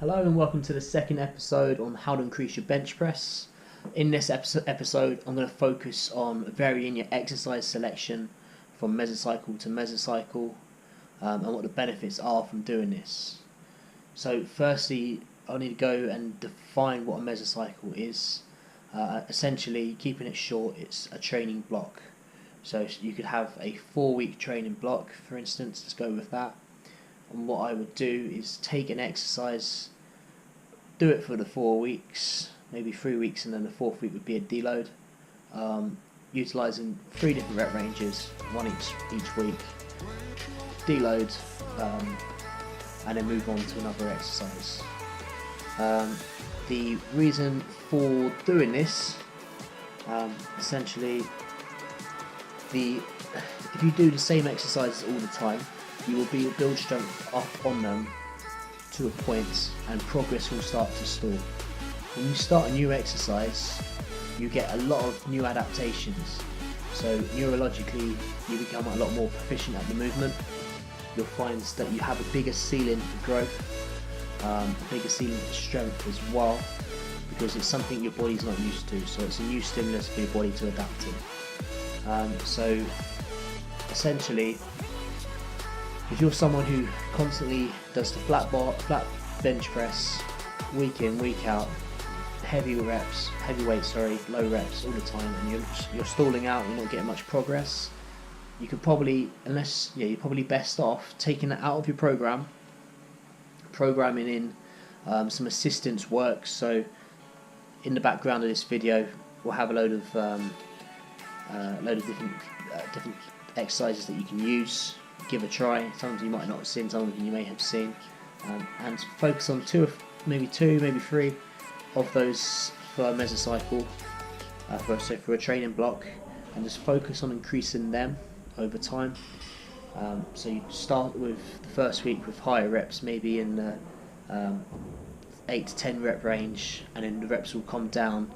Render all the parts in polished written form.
Hello and welcome to the second episode on how to increase your bench press. In this episode I'm going to focus on varying your exercise selection from mesocycle to mesocycle and what the benefits are from doing this. So firstly I need to go and define what a mesocycle is. Essentially, keeping it short, it's a training block. So you could have a 4-week training block, for instance. Let's go with that. And what I would do is take an exercise, do it for the 4 weeks, maybe 3 weeks, and then the 4th week would be a deload, utilising 3 different rep ranges, one each week, deload, and then move on to another exercise. The reason for doing this, essentially, if you do the same exercises all the time, you will build strength up on them to a point and progress will start to stall. When you start a new exercise, you get a lot of new adaptations. So neurologically, you become a lot more proficient at the movement. You'll find that you have a bigger ceiling for growth, a bigger ceiling for strength as well, because it's something your body's not used to. So it's a new stimulus for your body to adapt to. So essentially, if you're someone who constantly does the flat bench press, week in, week out, low reps all the time, and you're stalling out, you're not getting much progress, you could probably, you're probably best off taking that out of your program, programming in some assistance work. So in the background of this video, we'll have a load of different exercises that you can use. Give a try. Some of you might not have seen, some of you may have seen, and focus on maybe three of those for a mesocycle, for a training block, and just focus on increasing them over time. So you start with the first week with higher reps, maybe in the 8 to 10 rep range, and then the reps will come down,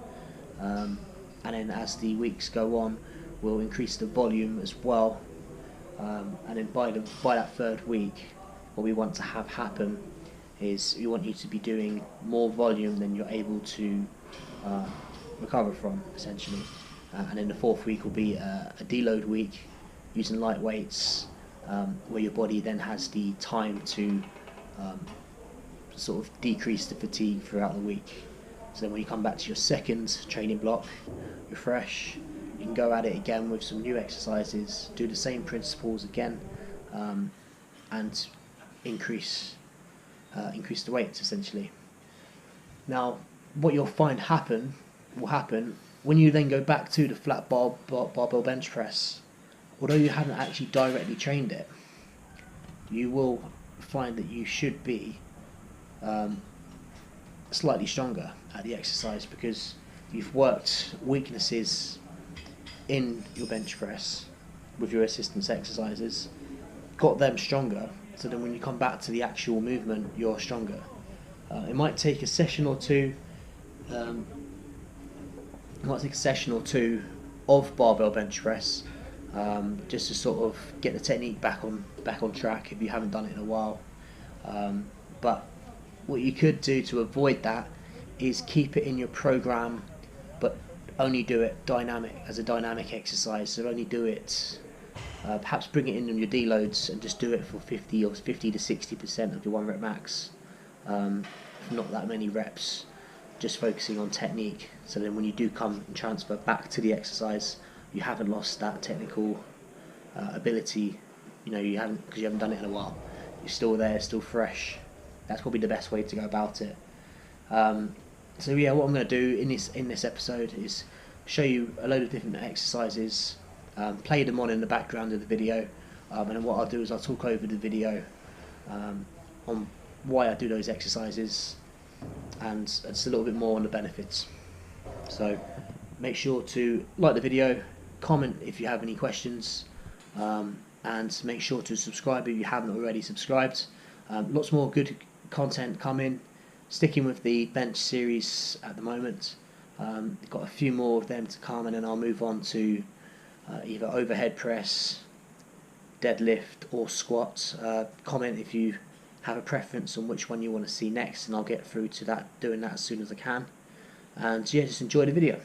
and then as the weeks go on, we'll increase the volume as well. And then by that 3rd week, what we want to have happen is we want you to be doing more volume than you're able to recover from, essentially. And then the 4th week will be a deload week using light weights, where your body then has the time to sort of decrease the fatigue throughout the week. So then when you come back to your 2nd training block, refresh. You can go at it again with some new exercises, do the same principles again, and increase the weights, essentially. Now, what you'll find will happen when you then go back to the flat barbell bench press. Although you haven't actually directly trained it, you will find that you should be slightly stronger at the exercise, because you've worked weaknesses in your bench press with your assistance exercises, got them stronger, so then when you come back to the actual movement, you're stronger. It might take a session or two. Of barbell bench press, just to sort of get the technique back on track if you haven't done it in a while. But what you could do to avoid that is keep it in your program, but only do it as a dynamic exercise. So only do it, perhaps bring it in on your deloads and just do it for 50 to 60% of your 1 rep max. Not that many reps, just focusing on technique. So then when you do come and transfer back to the exercise, you haven't lost that technical ability. Because you haven't done it in a while. You're still there, still fresh. That's probably the best way to go about it. So yeah, what I'm going to do in this episode is show you a load of different exercises, play them on in the background of the video, and then what I'll do is I'll talk over the video on why I do those exercises, and just a little bit more on the benefits. So make sure to like the video, comment if you have any questions, and make sure to subscribe if you haven't already subscribed. Lots more good content coming. Sticking with the bench series at the moment. Got a few more of them to come, and then I'll move on to either overhead press, deadlift or squat. Comment if you have a preference on which one you want to see next, and I'll get through to that, doing that as soon as I can. And yeah, just enjoy the video.